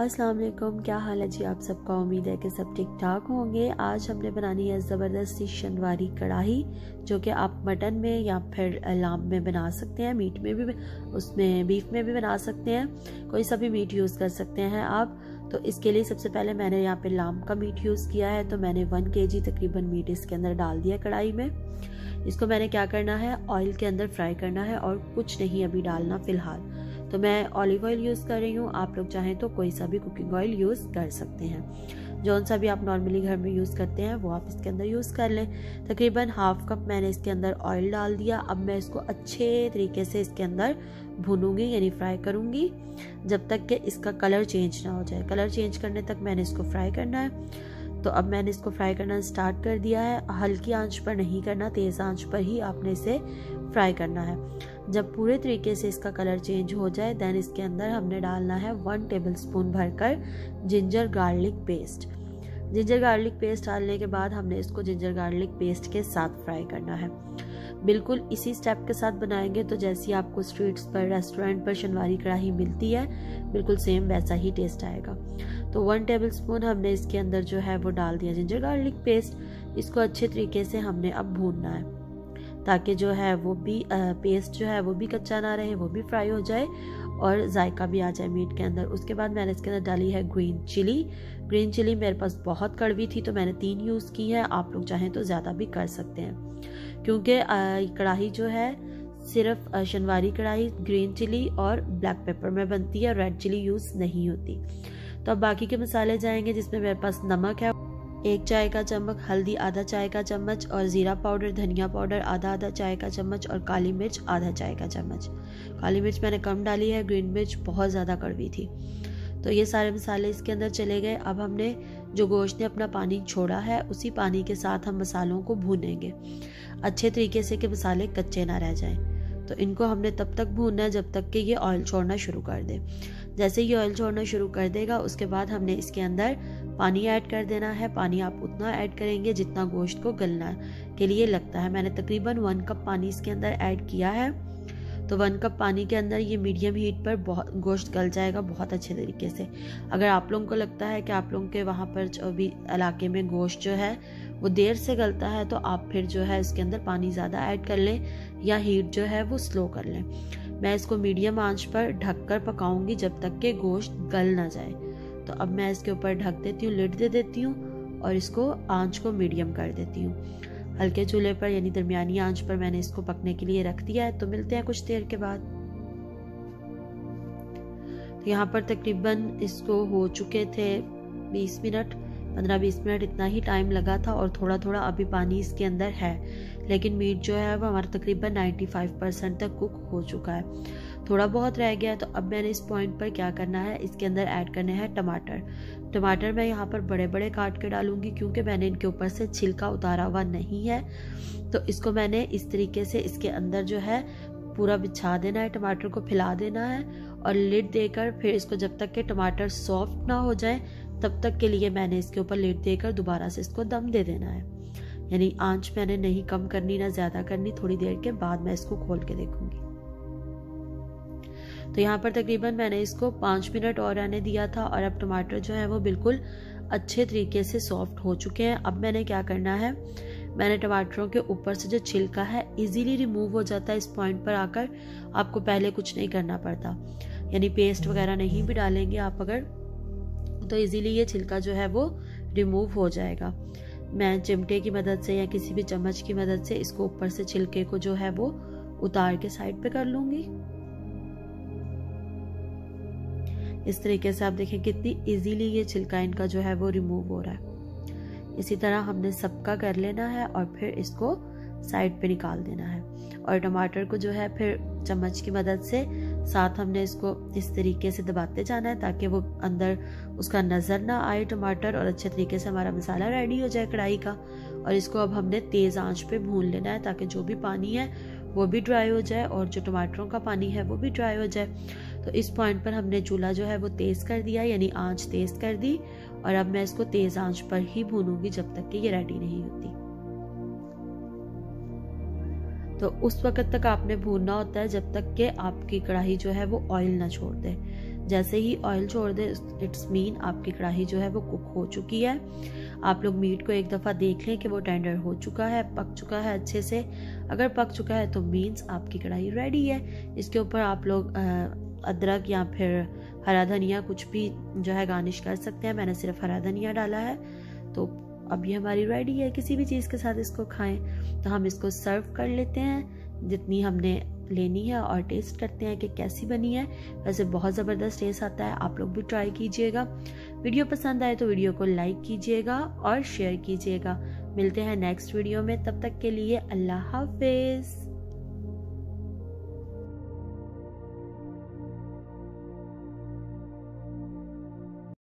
अस्सलाम वालेकुम, क्या हाल है जी आप सबका। उम्मीद है कि सब ठीक ठाक होंगे। आज हमने बनानी है ज़बरदस्त सी शनवारी कढ़ाई, जो कि आप मटन में या फिर लाम में बना सकते हैं, मीट में भी, उसमें बीफ में भी बना सकते हैं, कोई सा भी मीट यूज़ कर सकते हैं आप। तो इसके लिए सबसे पहले मैंने यहाँ पे लाम का मीट यूज़ किया है। तो मैंने 1 kg तकरीबन मीट इसके अंदर डाल दिया कढ़ाई में। इसको मैंने क्या करना है, ऑयल के अंदर फ्राई करना है और कुछ नहीं अभी डालना फ़िलहाल। तो मैं ऑलिव ऑयल यूज़ कर रही हूँ, आप लोग चाहें तो कोई सा भी कुकिंग ऑयल यूज़ कर सकते हैं। जौन सा भी आप नॉर्मली घर में यूज़ करते हैं वो आप इसके अंदर यूज़ कर लें। तकरीबन हाफ कप मैंने इसके अंदर ऑयल डाल दिया। अब मैं इसको अच्छे तरीके से इसके अंदर भूनूंगी, यानी फ्राई करूँगी जब तक कि इसका कलर चेंज ना हो जाए। कलर चेंज करने तक मैंने इसको फ्राई करना है। तो अब मैंने इसको फ्राई करना स्टार्ट कर दिया है। हल्की आंच पर नहीं करना, तेज़ आंच पर ही आपने इसे फ्राई करना है। जब पूरे तरीके से इसका कलर चेंज हो जाए देन इसके अंदर हमने डालना है 1 टेबलस्पून भरकर ginger garlic paste. Ginger garlic paste डालने के बाद हमने इसको जिंजर गार्लिक पेस्ट के साथ फ्राई करना है। बिल्कुल इसी स्टेप के साथ बनाएंगे तो जैसी आपको स्ट्रीट्स पर, रेस्टोरेंट पर शनवारी कढ़ाई मिलती है, बिल्कुल सेम वैसा ही टेस्ट आएगा। तो 1 टेबलस्पून हमने इसके अंदर जो है वो डाल दिया जिंजर गार्लिक पेस्ट। इसको अच्छे तरीके से हमने अब भूनना है ताकि जो है वो भी पेस्ट जो है वो भी कच्चा ना रहे, वो भी फ्राई हो जाए और जायका भी आ जाए मीट के अंदर। उसके बाद मैंने इसके अंदर डाली है ग्रीन चिली। ग्रीन चिली मेरे पास बहुत कड़वी थी तो मैंने 3 यूज़ की है, आप लोग चाहें तो ज़्यादा भी कर सकते हैं, क्योंकि कढ़ाई जो है सिर्फ शनवारी कढ़ाई ग्रीन चिली और ब्लैक पेपर में बनती है, रेड चिली यूज़ नहीं होती। तो अब बाकी के मसाले जाएंगे, जिसमें मेरे पास नमक है 1 चाय का चम्मच, हल्दी आधा चाय का चम्मच और ज़ीरा पाउडर, धनिया पाउडर आधा चाय का चम्मच और काली मिर्च आधा चाय का चम्मच। काली मिर्च मैंने कम डाली है, ग्रीन मिर्च बहुत ज़्यादा कड़वी थी। तो ये सारे मसाले इसके अंदर चले गए। अब हमने जो गोश्त ने अपना पानी छोड़ा है उसी पानी के साथ हम मसालों को भूनेंगे अच्छे तरीके से कि मसाले कच्चे ना रह जाएं। तो इनको हमने तब तक भूनना है जब तक कि ये ऑयल छोड़ना शुरू कर दे। जैसे ये ऑयल छोड़ना शुरू कर देगा उसके बाद हमने इसके अंदर पानी ऐड कर देना है। पानी आप उतना ऐड करेंगे जितना गोश्त को गलना के लिए लगता है। मैंने तकरीबन 1 कप पानी इसके अंदर ऐड किया है। तो 1 कप पानी के अंदर ये मीडियम हीट पर बहुत गोश्त गल जाएगा बहुत अच्छे तरीके से। अगर आप लोगों को लगता है कि आप लोगों के वहाँ पर जो भी इलाके में गोश्त जो है वो देर से गलता है तो आप फिर जो है इसके अंदर पानी ज़्यादा ऐड कर लें या हीट जो है वो स्लो कर लें। मैं इसको मीडियम आंच पर ढककर पकाऊंगी जब तक कि गोश्त गल ना जाए। तो अब मैं इसके ऊपर ढक देती हूँ, लिड दे देती हूँ और इसको आंच को मीडियम कर देती हूँ। हल्के चूल्हे पर यानी दरमियानी आंच पर मैंने इसको पकने के लिए रख दिया है। तो मिलते हैं कुछ देर के बाद। तो यहाँ पर तकरीबन इसको हो चुके थे 20 मिनट, 15-20 मिनट इतना ही टाइम लगा था और थोड़ा थोड़ा अभी पानी इसके अंदर है, लेकिन मीट जो है वो हमारा तकरीबन 95% तक कुक हो चुका है। थोड़ा बहुत रह गया। तो अब मैंने इस पॉइंट पर क्या करना है, इसके अंदर ऐड करने हैं टमाटर। टमाटर मैं यहाँ पर बड़े बड़े काट के डालूंगी क्योंकि मैंने इनके ऊपर से छिलका उतारा हुआ नहीं है। तो इसको मैंने इस तरीके से इसके अंदर जो है पूरा बिछा देना है, टमाटर को फैला देना है और लिड देकर फिर इसको जब तक के टमाटर सॉफ्ट ना हो जाए तब तक के लिए मैंने इसके ऊपर लिड देकर दोबारा से इसको दम दे देना है। यानी आंच मैंने नहीं कम करनी ना ज़्यादा करनी। थोड़ी देर के बाद मैं इसको खोल के देखूंगी। तो यहाँ पर तकरीबन मैंने इसको 5 मिनट और रहने दिया था और अब टमाटर जो है वो बिल्कुल अच्छे तरीके से सॉफ्ट हो चुके हैं। अब मैंने क्या करना है, मैंने टमाटरों के ऊपर से जो छिलका है इजीली रिमूव हो जाता है। इस पॉइंट पर आकर आपको पहले कुछ नहीं करना पड़ता, यानी पेस्ट वगैरह नहीं भी डालेंगे आप अगर, तो इजीली ये छिलका जो है वो रिमूव हो जाएगा। मैं चिमटे की मदद से या किसी भी चम्मच की मदद से इसको ऊपर से छिलके को जो है वो उतार के साइड पे कर लूंगी। इस तरीके से आप देखें कितनी इजीली ये छिलका इनका जो है वो रिमूव हो रहा है। इसी तरह हमने सबका कर लेना है और फिर इसको साइड पे निकाल देना है। और टमाटर को जो है फिर चम्मच की मदद से साथ हमने इसको इस तरीके से दबाते जाना है ताकि वो अंदर उसका नज़र ना आए टमाटर, और अच्छे तरीके से हमारा मसाला रेडी हो जाए कढ़ाई का। और इसको अब हमने तेज़ आंच पे भून लेना है ताकि जो भी पानी है वो भी ड्राई हो जाए और जो टमाटरों का पानी है वो भी ड्राई हो जाए। तो इस पॉइंट पर हमने चूल्हा जो है वो तेज़ कर दिया, यानी आंच तेज़ कर दी। और अब मैं इसको तेज़ आंच पर ही भूनूंगी जब तक कि ये रेडी नहीं होती। तो उस वक्त तक आपने भूनना होता है जब तक कि आपकी कढ़ाई जो है वो ऑयल ना छोड़ दे। जैसे ही ऑयल छोड़ दे इट्स मीन आपकी कढ़ाई जो है वो कुक हो चुकी है। आप लोग मीट को एक दफ़ा देख लें कि वो टेंडर हो चुका है, पक चुका है अच्छे से। अगर पक चुका है तो मीन्स आपकी कढ़ाई रेडी है। इसके ऊपर आप लोग अदरक या फिर हरा धनिया कुछ भी जो है गार्निश कर सकते हैं। मैंने सिर्फ हरा धनिया डाला है। तो अब ये हमारी रेडी है। किसी भी चीज़ के साथ इसको खाएं। तो हम इसको सर्व कर लेते हैं जितनी हमने लेनी है और टेस्ट करते हैं कि कैसी बनी है। वैसे बहुत ज़बरदस्त टेस्ट आता है, आप लोग भी ट्राई कीजिएगा। वीडियो पसंद आए तो वीडियो को लाइक कीजिएगा और शेयर कीजिएगा। मिलते हैं नेक्स्ट वीडियो में, तब तक के लिए अल्लाह हाफिज़।